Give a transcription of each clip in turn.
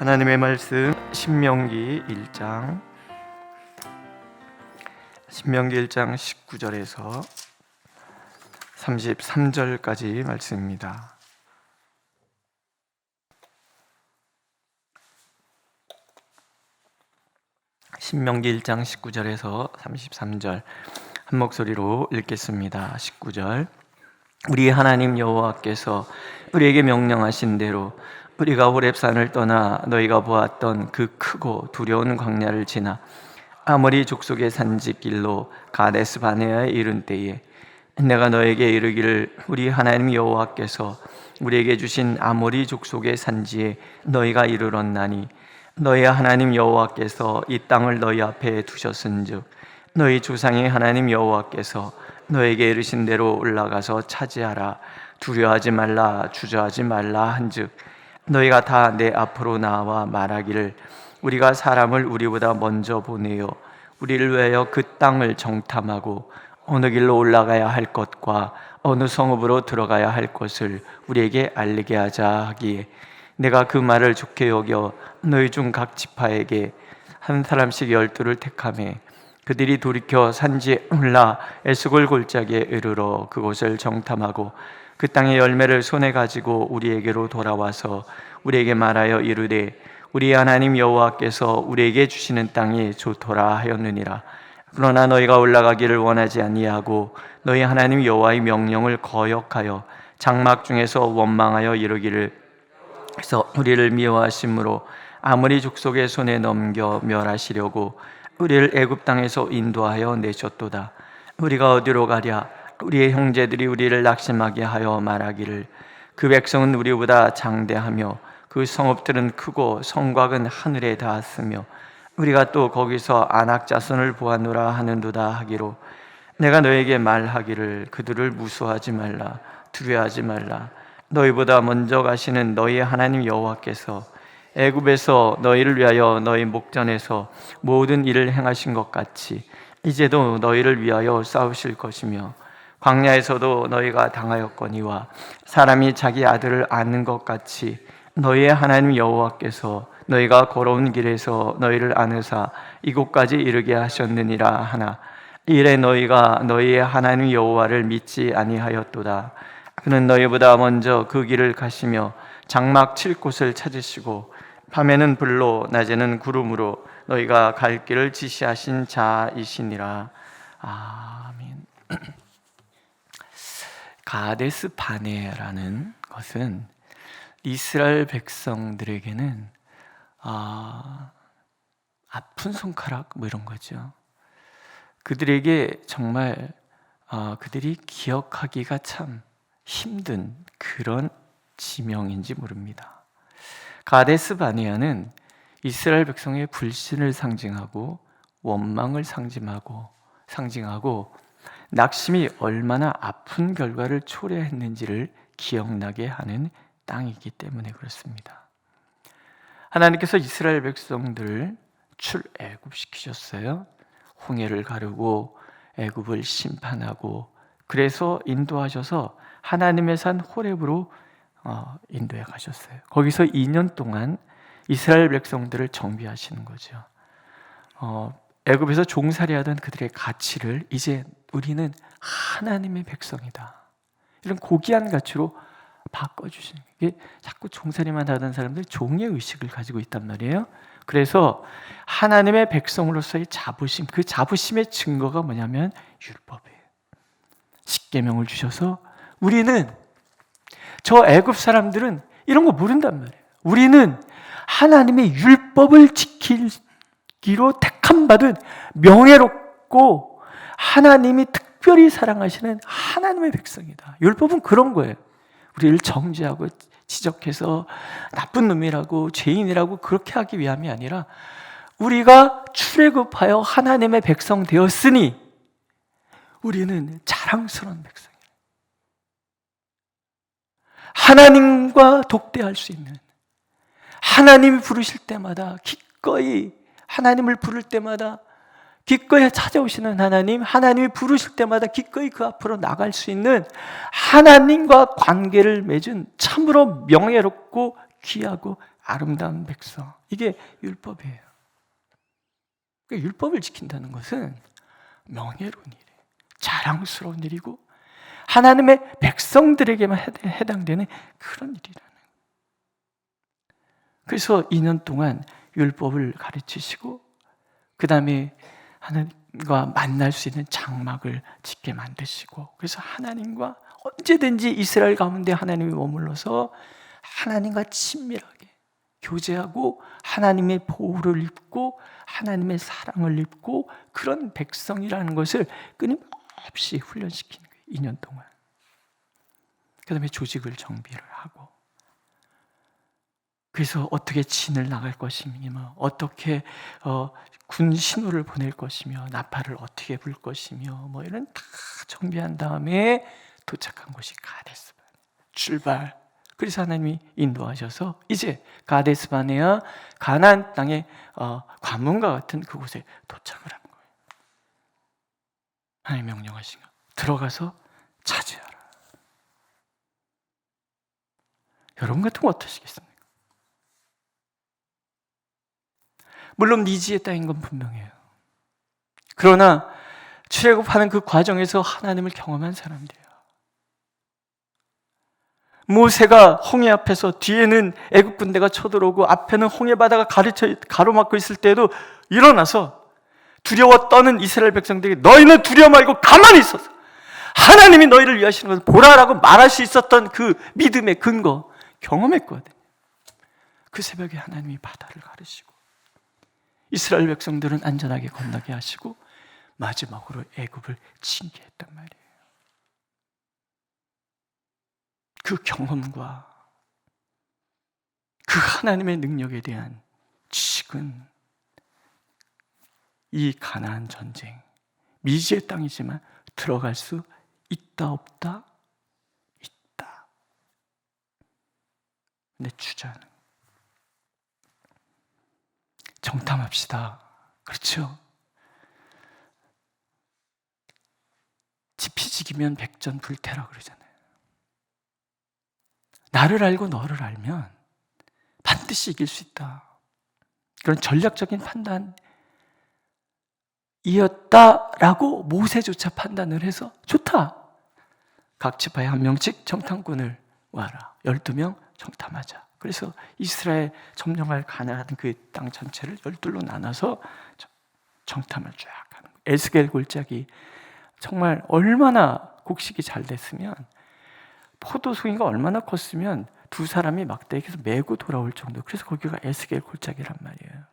하나님의 말씀 신명기 1장 19절에서 33절까지 말씀입니다. 신명기 1장 19절에서 33절 한 목소리로 읽겠습니다. 19절 우리 하나님 여호와께서 우리에게 명령하신 대로 우리가 호렙산을 떠나 너희가 보았던 그 크고 두려운 광야를 지나 아모리 족속의 산지길로 가데스 바네아에 이른 때에 내가 너에게 이르기를 우리 하나님 여호와께서 우리에게 주신 아모리 족속의 산지에 너희가 이르렀나니 너희 하나님 여호와께서 이 땅을 너희 앞에 두셨은즉 너희 조상의 하나님 여호와께서 너에게 이르신 대로 올라가서 차지하라. 두려워하지 말라, 주저하지 말라 한즉 너희가 다 내 앞으로 나와 말하기를 우리가 사람을 우리보다 먼저 보내어 우리를 위하여 그 땅을 정탐하고 어느 길로 올라가야 할 것과 어느 성읍으로 들어가야 할 것을 우리에게 알리게 하자 하기에 내가 그 말을 좋게 여겨 너희 중 각 지파에게 한 사람씩 12를 택하매 그들이 돌이켜 산지에 올라 에스골 골짜기에 이르러 그곳을 정탐하고 그 땅의 열매를 손에 가지고 우리에게로 돌아와서 우리에게 말하여 이르되 우리 하나님 여호와께서 우리에게 주시는 땅이 좋도라 하였느니라. 그러나 너희가 올라가기를 원하지 아니하고 너희 하나님 여호와의 명령을 거역하여 장막 중에서 원망하여 이르기를 그래서 우리를 미워하심으로 아모리 족속의 손에 넘겨 멸하시려고 우리를 애굽 땅에서 인도하여 내셨도다. 우리가 어디로 가랴? 우리의 형제들이 우리를 낙심하게 하여 말하기를 그 백성은 우리보다 장대하며 그 성읍들은 크고 성곽은 하늘에 닿았으며 우리가 또 거기서 아낙 자손을 보았노라 하는도다 하기로 내가 너에게 말하기를 그들을 무수하지 말라, 두려워하지 말라. 너희보다 먼저 가시는 너희의 하나님 여호와께서 애굽에서 너희를 위하여 너희 목전에서 모든 일을 행하신 것 같이 이제도 너희를 위하여 싸우실 것이며 광야에서도 너희가 당하였거니와 사람이 자기 아들을 아는 것 같이 너희의 하나님 여호와께서 너희가 걸어온 길에서 너희를 아느사 이곳까지 이르게 하셨느니라 하나 이래 너희가 너희의 하나님 여호와를 믿지 아니하였도다. 그는 너희보다 먼저 그 길을 가시며 장막 칠 곳을 찾으시고 밤에는 불로 낮에는 구름으로 너희가 갈 길을 지시하신 자이시니라. 아멘. 가데스 바네라는 것은 이스라엘 백성들에게는 아픈 손가락 뭐 이런 거죠. 그들에게 정말 그들이 기억하기가 참 힘든 그런 지명인지 모릅니다. 가데스 바네아는 이스라엘 백성의 불신을 상징하고 원망을 상징하고 낙심이 얼마나 아픈 결과를 초래했는지를 기억나게 하는 땅이기 때문에 그렇습니다. 하나님께서 이스라엘 백성들을 출애굽시키셨어요. 홍해를 가르고 애굽을 심판하고 그래서 인도하셔서 하나님의 산 호렙으로 인도해 가셨어요. 거기서 2년 동안 이스라엘 백성들을 정비하시는 거죠. 애굽에서 종살이하던 그들의 가치를 이제 우리는 하나님의 백성이다. 이런 고귀한 가치로 바꿔주시는 게 자꾸 종살이만 하던 사람들이 종의 의식을 가지고 있단 말이에요. 그래서 하나님의 백성으로서의 자부심, 그 자부심의 증거가 뭐냐면 율법이에요. 십계명을 주셔서 우리는 저 애굽 사람들은 이런 거 모른단 말이에요. 우리는 하나님의 율법을 지키기로 택함받은 명예롭고 하나님이 특별히 사랑하시는 하나님의 백성이다. 율법은 그런 거예요. 우리를 정죄하고 지적해서 나쁜 놈이라고 죄인이라고 그렇게 하기 위함이 아니라 우리가 출애굽하여 하나님의 백성 되었으니 우리는 자랑스러운 백성이에요. 하나님과 독대할 수 있는, 하나님이 부르실 때마다 기꺼이 하나님을 부를 때마다 기꺼이 찾아오시는 하나님, 하나님이 부르실 때마다 기꺼이 그 앞으로 나갈 수 있는 하나님과 관계를 맺은 참으로 명예롭고 귀하고 아름다운 백성, 이게 율법이에요. 그러니까 율법을 지킨다는 것은 명예로운 일이에요. 자랑스러운 일이고 하나님의 백성들에게만 해당되는 그런 일이라는 거예요. 그래서 2년 동안 율법을 가르치시고 그 다음에 하나님과 만날 수 있는 장막을 짓게 만드시고, 그래서 하나님과 언제든지 이스라엘 가운데 하나님이 머물러서 하나님과 친밀하게 교제하고 하나님의 보호를 입고 하나님의 사랑을 입고 그런 백성이라는 것을 끊임없이 훈련시키는 거예요. 2년 동안. 그 다음에 조직을 정비를 하고, 그래서 어떻게 진을 나갈 것이며 어떻게 군 신호를 보낼 것이며 나팔을 어떻게 불 것이며 뭐 이런 다 정비한 다음에 도착한 곳이 가데스바네. 출발. 그래서 하나님이 인도하셔서 이제 가데스바네아 가나안 땅의 관문과 같은 그곳에 도착을 한 거예요. 하나님 명령하신 거, 들어가서 차지하라. 여러분 같으면 어떠시겠습니까? 물론 미지의 땅인 건 분명해요. 그러나 출애굽하는 그 과정에서 하나님을 경험한 사람들이에요. 모세가 홍해 앞에서 뒤에는 애굽 군대가 쳐들어오고 앞에는 홍해 바다가 가로막고 있을 때에도 일어나서 두려워 떠는 이스라엘 백성들에게 너희는 두려워 말고 가만히 있어서 하나님이 너희를 위하시는 것을 보라라고 말할 수 있었던 그 믿음의 근거 경험했거든요. 그 새벽에 하나님이 바다를 가르시고 이스라엘 백성들은 안전하게 건너게 하시고 마지막으로 애굽을 징계했단 말이에요. 그 경험과 그 하나님의 능력에 대한 지식은 이 가나안 전쟁, 미지의 땅이지만 들어갈 수 있다 없다? 있다. 근데 주자는 정탐합시다. 그렇죠? 지피지기면 백전불태라고 그러잖아요. 나를 알고 너를 알면 반드시 이길 수 있다. 그런 전략적인 판단이었다라고 모세조차 판단을 해서 좋다. 각 지파에 한 명씩 정탐꾼을 와라. 12명 정탐하자. 그래서 이스라엘 점령할 가나안 그 땅 전체를 12로 나눠서 정탐을 쫙 하는 거예요. 에스겔 골짜기 정말 얼마나 곡식이 잘 됐으면, 포도송이가 얼마나 컸으면 두 사람이 막대기에서 메고 돌아올 정도. 그래서 거기가 에스겔 골짜기란 말이에요.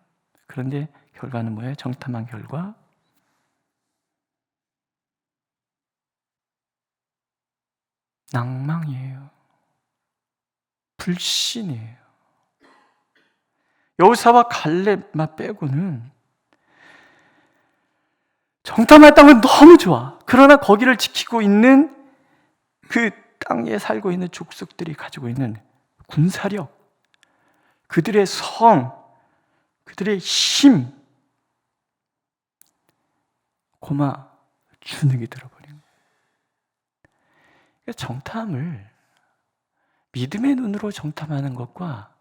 그런데 결과는 뭐예요? 정탐한 결과 낭망이에요. 불신이에요. 여호사와 갈렙만 빼고는 정탐할 땅은 너무 좋아. 그러나 거기를 지키고 있는 그 땅에 살고 있는 족속들이 가지고 있는 군사력, 그들의 성, 그들의 힘, 고마 주눅이 들어버린 거예요. 그러니까 정탐을 믿음의 눈으로 정탐하는 것과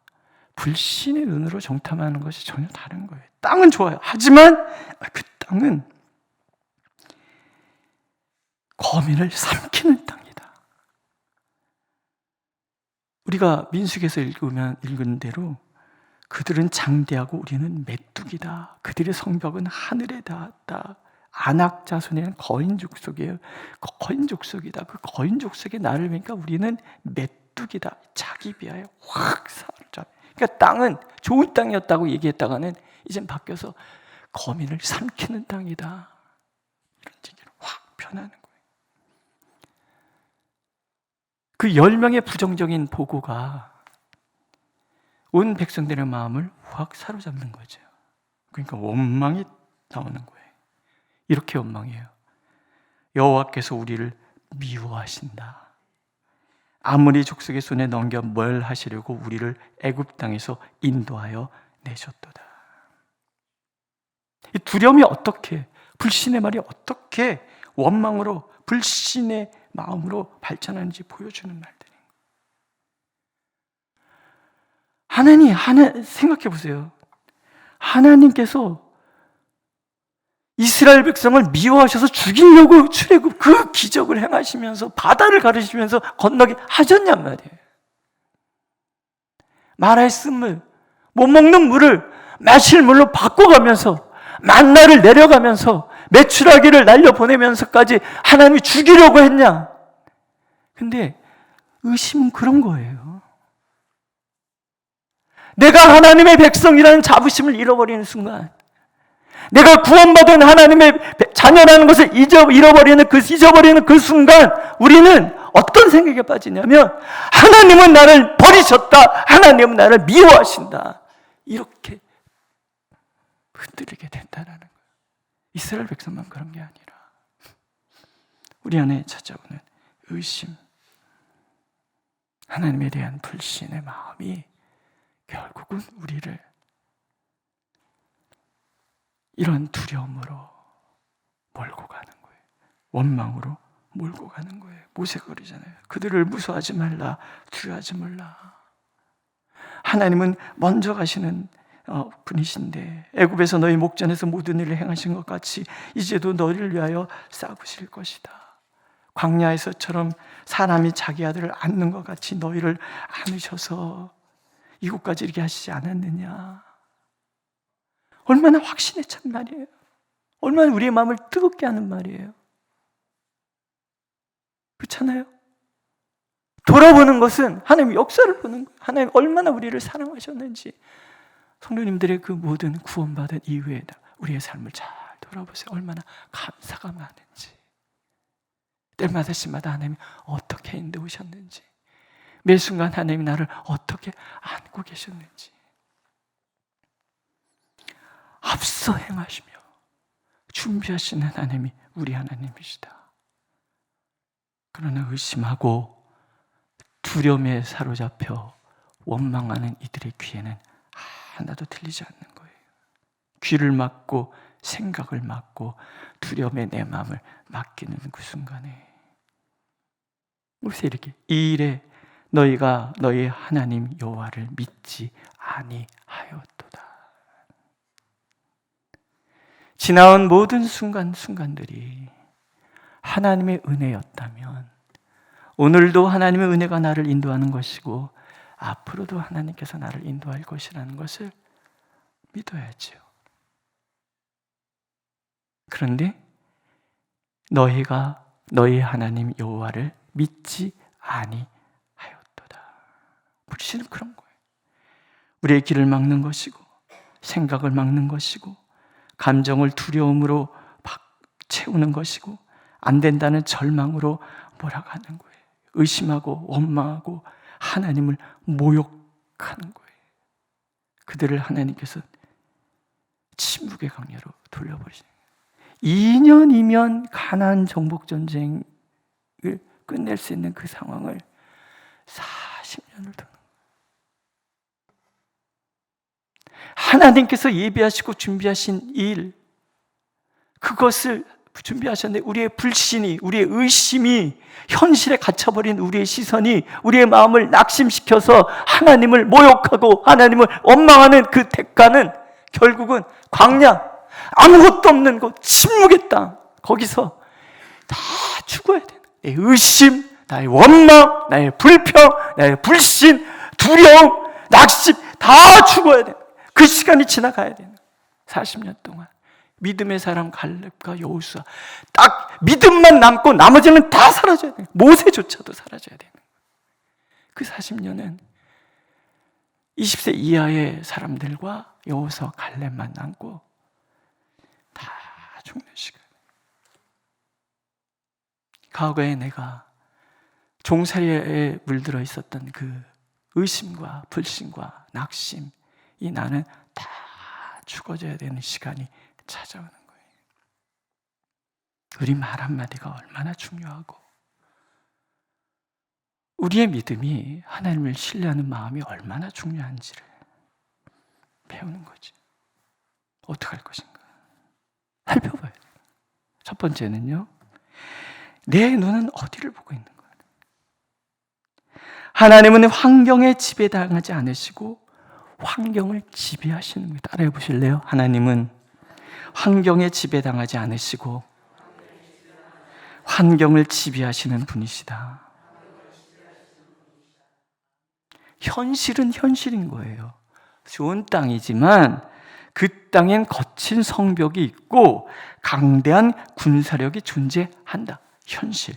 불신의 눈으로 정탐하는 것이 전혀 다른 거예요. 땅은 좋아요. 하지만 그 땅은 거민을 삼키는 땅이다. 우리가 민수기에서 읽은 대로 그들은 장대하고 우리는 메뚜기다. 그들의 성벽은 하늘에 닿았다. 아낙 자손에는 거인 족속이에요. 거인 족속이다. 그 거인 족속의 나를 보니까 우리는 메뚜기다. 자기 비하에 확 사로잡. 그러니까 땅은 좋은 땅이었다고 얘기했다가는 이젠 바뀌어서 거민을 삼키는 땅이다. 이런 얘기를 확 변하는 거예요. 그 10명의 부정적인 보고가 온 백성들의 마음을 확 사로잡는 거죠. 그러니까 원망이 나오는 거예요. 이렇게 원망해요. 여호와께서 우리를 미워하신다. 아무리 족속의 손에 넘겨 뭘 하시려고 우리를 애굽 땅에서 인도하여 내셨도다. 이 두려움이 어떻게, 불신의 말이 어떻게 원망으로, 불신의 마음으로 발전하는지 보여주는 말들이에요. 생각해 보세요. 하나님께서 이스라엘 백성을 미워하셔서 죽이려고 출애굽 그 기적을 행하시면서 바다를 가르시면서 건너게 하셨냔 말이에요. 마라의 쓴물, 못 먹는 물을 마실 물로 바꿔가면서 만나를 내려가면서 메추라기를 날려보내면서까지 하나님이 죽이려고 했냐? 근데 의심은 그런 거예요. 내가 하나님의 백성이라는 자부심을 잃어버리는 순간, 내가 구원받은 하나님의 자녀라는 것을 잃어버리는 그 순간 우리는 어떤 생각에 빠지냐면 하나님은 나를 버리셨다, 하나님은 나를 미워하신다, 이렇게 흔들리게 된다는 거예요. 이스라엘 백성만 그런 게 아니라 우리 안에 찾아오는 의심, 하나님에 대한 불신의 마음이 결국은 우리를 이런 두려움으로 몰고 가는 거예요. 원망으로 몰고 가는 거예요. 모세가 그러잖아요. 그들을 무서워하지 말라, 두려워하지 말라. 하나님은 먼저 가시는 분이신데 애굽에서 너희 목전에서 모든 일을 행하신 것 같이 이제도 너희를 위하여 싸우실 것이다. 광야에서처럼 사람이 자기 아들을 안는 것 같이 너희를 안으셔서 이곳까지 이렇게 하시지 않았느냐. 얼마나 확신에 찬 말이에요. 얼마나 우리의 마음을 뜨겁게 하는 말이에요. 그렇잖아요? 돌아보는 것은 하나님의 역사를 보는 거예요. 하나님 얼마나 우리를 사랑하셨는지. 성도님들의 그 모든 구원받은 이후에 우리의 삶을 잘 돌아보세요. 얼마나 감사가 많은지. 때마다 시마다 하나님이 어떻게 인도하셨는지, 매 순간 하나님이 나를 어떻게 안고 계셨는지. 앞서 행하시며 준비하시는 하나님이 우리 하나님이시다. 그러나 의심하고 두려움에 사로잡혀 원망하는 이들의 귀에는 하나도 들리지 않는 거예요. 귀를 막고 생각을 막고 두려움에 내 마음을 맡기는 그 순간에 그래서 이렇게 이 일에 너희가 너희 하나님 여호와를 믿지 아니하였도다. 지나온 모든 순간들이 하나님의 은혜였다면 오늘도 하나님의 은혜가 나를 인도하는 것이고 앞으로도 하나님께서 나를 인도할 것이라는 것을 믿어야지요. 그런데 너희가 너희 하나님 여호와를 믿지 아니하였도다. 불신은 그런 거예요. 우리의 길을 막는 것이고 생각을 막는 것이고 감정을 두려움으로 채우는 것이고 안 된다는 절망으로 몰아가는 거예요. 의심하고 원망하고 하나님을 모욕하는 거예요. 그들을 하나님께서 침묵의 강야로 돌려버리시는 거예요. 2년이면 가나안 정복 전쟁을 끝낼 수 있는 그 상황을 40년을 두는 거예요. 하나님께서 예비하시고 준비하신 일, 그것을 준비하셨는데 우리의 불신이, 우리의 의심이, 현실에 갇혀버린 우리의 시선이 우리의 마음을 낙심시켜서 하나님을 모욕하고 하나님을 원망하는 그 대가는 결국은 광야, 아무것도 없는 곳, 침묵의 땅, 거기서 다 죽어야 돼. 내 의심, 나의 원망, 나의 불평, 나의 불신, 두려움, 낙심 다 죽어야 돼. 그 시간이 지나가야 되는 40년 동안 믿음의 사람 갈렙과 여호수아 딱 믿음만 남고 나머지는 다 사라져야 돼요. 모세조차도 사라져야 되는 거예요. 그 40년은 20세 이하의 사람들과 여호수아 갈렙만 남고 다 죽는 시간. 과거에 내가 종살이에 물들어 있었던 그 의심과 불신과 낙심, 이 나는 다 죽어져야 되는 시간이 찾아오는 거예요. 우리 말 한마디가 얼마나 중요하고 우리의 믿음이 하나님을 신뢰하는 마음이 얼마나 중요한지를 배우는 거지. 어떻게 할 것인가? 살펴봐야 돼요. 첫 번째는요, 내 눈은 어디를 보고 있는 거예요? 하나님은 환경에 지배당하지 않으시고 환경을 지배하시는 거예요. 따라해 보실래요? 하나님은 환경에 지배당하지 않으시고 환경을 지배하시는 분이시다. 현실은 현실인 거예요. 좋은 땅이지만 그 땅엔 거친 성벽이 있고 강대한 군사력이 존재한다. 현실.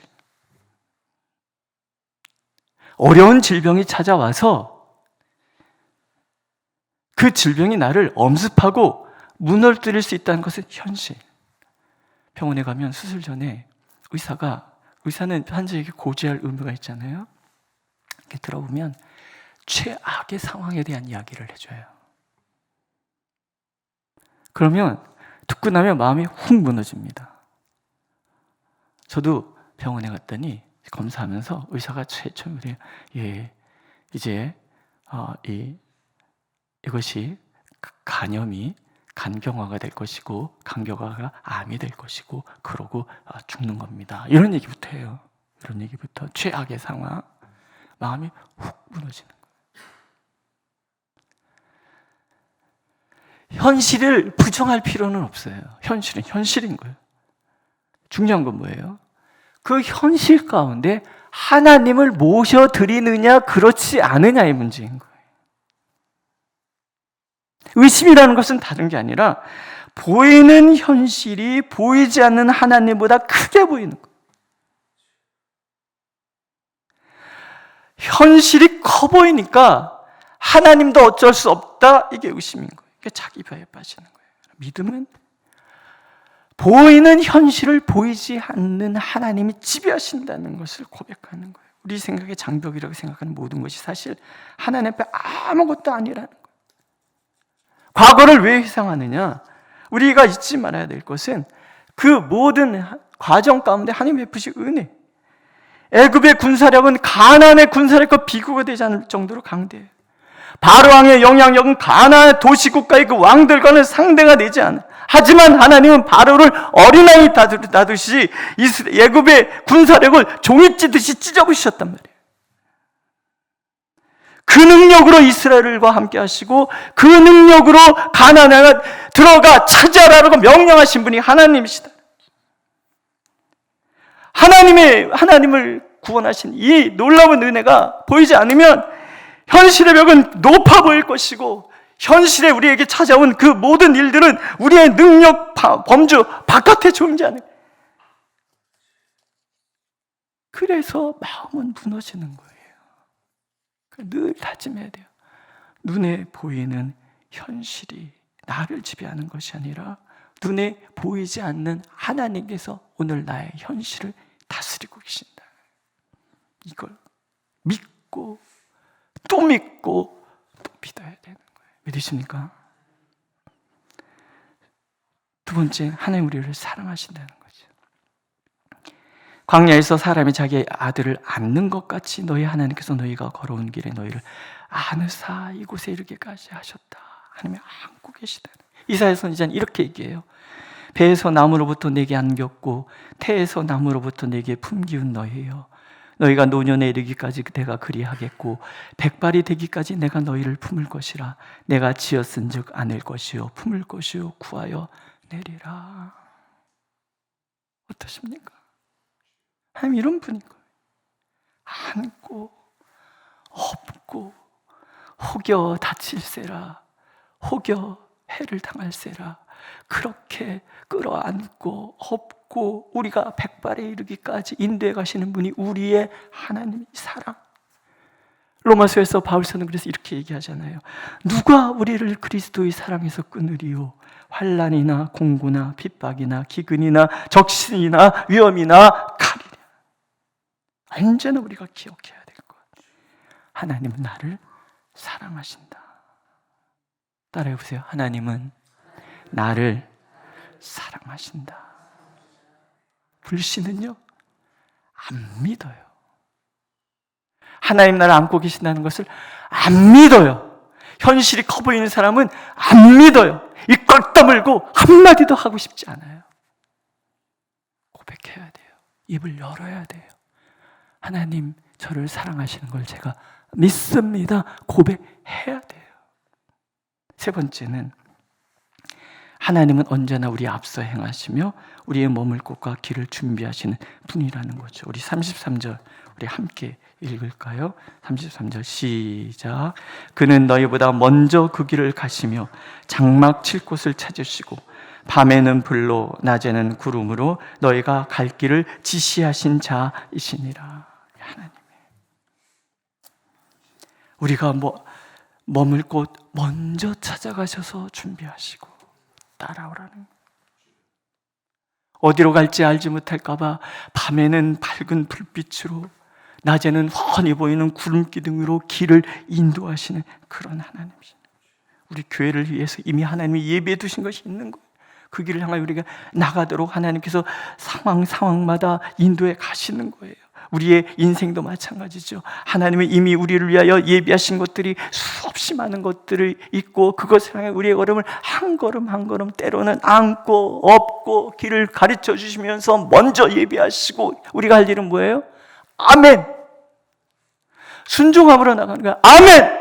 어려운 질병이 찾아와서 그 질병이 나를 엄습하고 무너뜨릴 수 있다는 것은 현실. 병원에 가면 수술 전에 의사는 환자에게 고지할 의무가 있잖아요. 이렇게 들어보면 최악의 상황에 대한 이야기를 해줘요. 그러면 듣고 나면 마음이 훅 무너집니다. 저도 병원에 갔더니 검사하면서 의사가 처음에 그래요. 이제 이것이 간염이 간경화가 될 것이고 간경화가 암이 될 것이고 그러고 죽는 겁니다. 이런 얘기부터 해요. 이런 얘기부터 최악의 상황. 마음이 훅 무너지는 거예요. 현실을 부정할 필요는 없어요. 현실은 현실인 거예요. 중요한 건 뭐예요? 그 현실 가운데 하나님을 모셔드리느냐 그렇지 않느냐의 문제인 거예요. 의심이라는 것은 다른 게 아니라 보이는 현실이 보이지 않는 하나님보다 크게 보이는 거예요. 현실이 커 보이니까 하나님도 어쩔 수 없다. 이게 의심인 거예요. 이게 자기 벼에 빠지는 거예요. 믿음은 보이는 현실을 보이지 않는 하나님이 지배하신다는 것을 고백하는 거예요. 우리 생각의 장벽이라고 생각하는 모든 것이 사실 하나님 앞에 아무것도 아니라는 거예요. 과거를 왜 회상하느냐? 우리가 잊지 말아야 될 것은 그 모든 과정 가운데 하나님 베푸신 은혜. 애굽의 군사력은 가나안의 군사력과 비교가 되지 않을 정도로 강대해요. 바로왕의 영향력은 가나안 도시국가의 그 왕들과는 상대가 되지 않아요. 하지만 하나님은 바로를 어린아이 다루듯이 애굽의 군사력을 종이찌듯이 찢어부셨단 말이에요. 그 능력으로 이스라엘과 함께 하시고 그 능력으로 가나안에 들어가 차지하라고 명령하신 분이 하나님이시다. 하나님을 구원하신 이 놀라운 은혜가 보이지 않으면 현실의 벽은 높아 보일 것이고 현실에 우리에게 찾아온 그 모든 일들은 우리의 능력 범주 바깥에 존재하는 거예요. 그래서 마음은 무너지는 거예요. 늘 다짐해야 돼요. 눈에 보이는 현실이 나를 지배하는 것이 아니라 눈에 보이지 않는 하나님께서 오늘 나의 현실을 다스리고 계신다. 이걸 믿고 또 믿고 또 믿어야 되는 거예요. 믿으십니까? 두 번째, 하나님 우리를 사랑하신다는 거죠. 광야에서 사람이 자기의 아들을 안는 것 같이 너희 하나님께서 너희가 걸어온 길에 너희를 안으사 이곳에 이르기까지 하셨다. 하나님이 안고 계시다는 거예요. 이사야 선지자는 이렇게 얘기해요. 배에서 나무로부터 내게 안겼고 태에서 나무로부터 내게 품기운 너희여, 너희가 노년에 이르기까지 내가 그리하겠고 백발이 되기까지 내가 너희를 품을 것이라. 내가 지었은즉 안을 것이요 품을 것이요 구하여 내리라. 어떠십니까? 하나님 이런 분인 거예요. 안고 업고 혹여 다칠세라 혹여 해를 당할세라. 그렇게 끌어안고 업고 우리가 백발에 이르기까지 인도해 가시는 분이 우리의 하나님의 사랑. 로마서에서 바울서는 그래서 이렇게 얘기하잖아요. 누가 우리를 그리스도의 사랑에서 끊으리요? 환난이나 공고나 핍박이나 기근이나 적신이나 위험이나 칼이랴. 언제나 우리가 기억해야 될 것. 하나님은 나를 사랑하신다. 따라해 보세요. 하나님은 나를 사랑하신다. 불신은요, 안 믿어요. 하나님 나를 안고 계신다는 것을 안 믿어요. 현실이 커 보이는 사람은 안 믿어요. 입 꽉 다물고 한마디도 하고 싶지 않아요. 고백해야 돼요. 입을 열어야 돼요. 하나님 저를 사랑하시는 걸 제가 믿습니다. 고백해야 돼요. 세 번째는 하나님은 언제나 우리 앞서 행하시며 우리의 머물 곳과 길을 준비하시는 분이라는 거죠. 우리 33절 우리 함께 읽을까요? 33절 시작. 그는 너희보다 먼저 그 길을 가시며 장막 칠 곳을 찾으시고 밤에는 불로 낮에는 구름으로 너희가 갈 길을 지시하신 자이시니라. 하나님, 우리가 머물 곳 먼저 찾아가셔서 준비하시고 따라오라는 거예요. 어디로 갈지 알지 못할까 봐 밤에는 밝은 불빛으로 낮에는 훤히 보이는 구름 기둥으로 길을 인도하시는 그런 하나님이십니다. 우리 교회를 위해서 이미 하나님이 예비해 두신 것이 있는 거예요. 그 길을 향하여 우리가 나가도록 하나님께서 상황마다 인도해 가시는 거예요. 우리의 인생도 마찬가지죠. 하나님은 이미 우리를 위하여 예비하신 것들이 수없이 많은 것들이 있고 그것을 향해 우리의 걸음을 한 걸음 한 걸음 때로는 안고 업고 길을 가르쳐 주시면서 먼저 예비하시고 우리가 할 일은 뭐예요? 아멘! 순종함으로 나가는 거야. 아멘!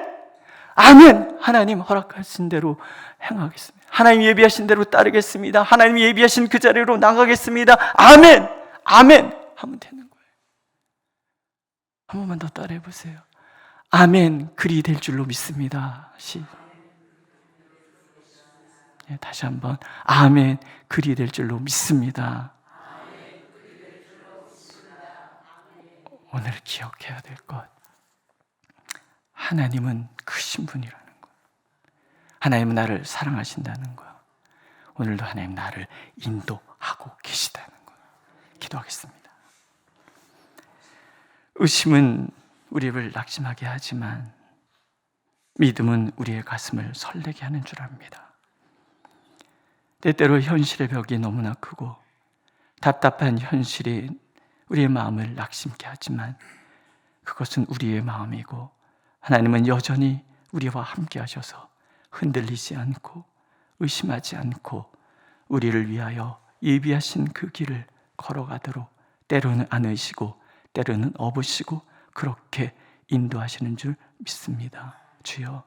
아멘! 하나님 허락하신 대로 행하겠습니다. 하나님 예비하신 대로 따르겠습니다. 하나님 예비하신 그 자리로 나가겠습니다. 아멘! 아멘! 하면 되는 거예요. 한 번만 더 따라해 보세요. 아멘, 그리 될 줄로 믿습니다. 다시 한번 아멘, 그리 될 줄로 믿습니다. 오늘 기억해야 될 것, 하나님은 크신 분이라는 것, 하나님은 나를 사랑하신다는 것, 오늘도 하나님 나를 인도하고 계시다는 것. 기도하겠습니다. 의심은 우리를 낙심하게 하지만 믿음은 우리의 가슴을 설레게 하는 줄 압니다. 때때로 현실의 벽이 너무나 크고 답답한 현실이 우리의 마음을 낙심케 하지만 그것은 우리의 마음이고 하나님은 여전히 우리와 함께 하셔서 흔들리지 않고 의심하지 않고 우리를 위하여 예비하신 그 길을 걸어가도록 때로는 안으시고 때로는 업으시고 그렇게 인도하시는 줄 믿습니다. 주여,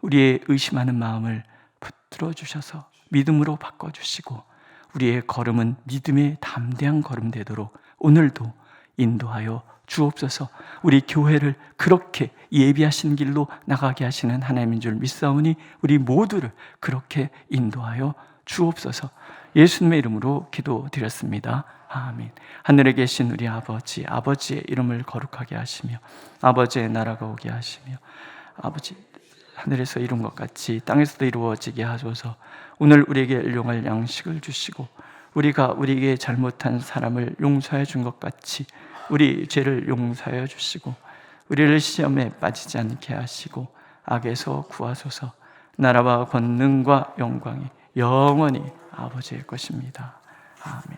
우리의 의심하는 마음을 붙들어 주셔서 믿음으로 바꿔주시고 우리의 걸음은 믿음의 담대한 걸음 되도록 오늘도 인도하여 주옵소서. 우리 교회를 그렇게 예비하신 길로 나가게 하시는 하나님인 줄 믿사오니 우리 모두를 그렇게 인도하여 주옵소서. 예수님의 이름으로 기도드렸습니다. 아멘. 하늘에 계신 우리 아버지, 아버지의 이름을 거룩하게 하시며 아버지의 나라가 오게 하시며 아버지 하늘에서 이룬 것 같이 땅에서도 이루어지게 하소서. 오늘 우리에게 일용할 양식을 주시고 우리가 우리에게 잘못한 사람을 용서해 준 것 같이 우리 죄를 용서해 주시고 우리를 시험에 빠지지 않게 하시고 악에서 구하소서. 나라와 권능과 영광이 영원히 아버지의 것입니다. 아멘.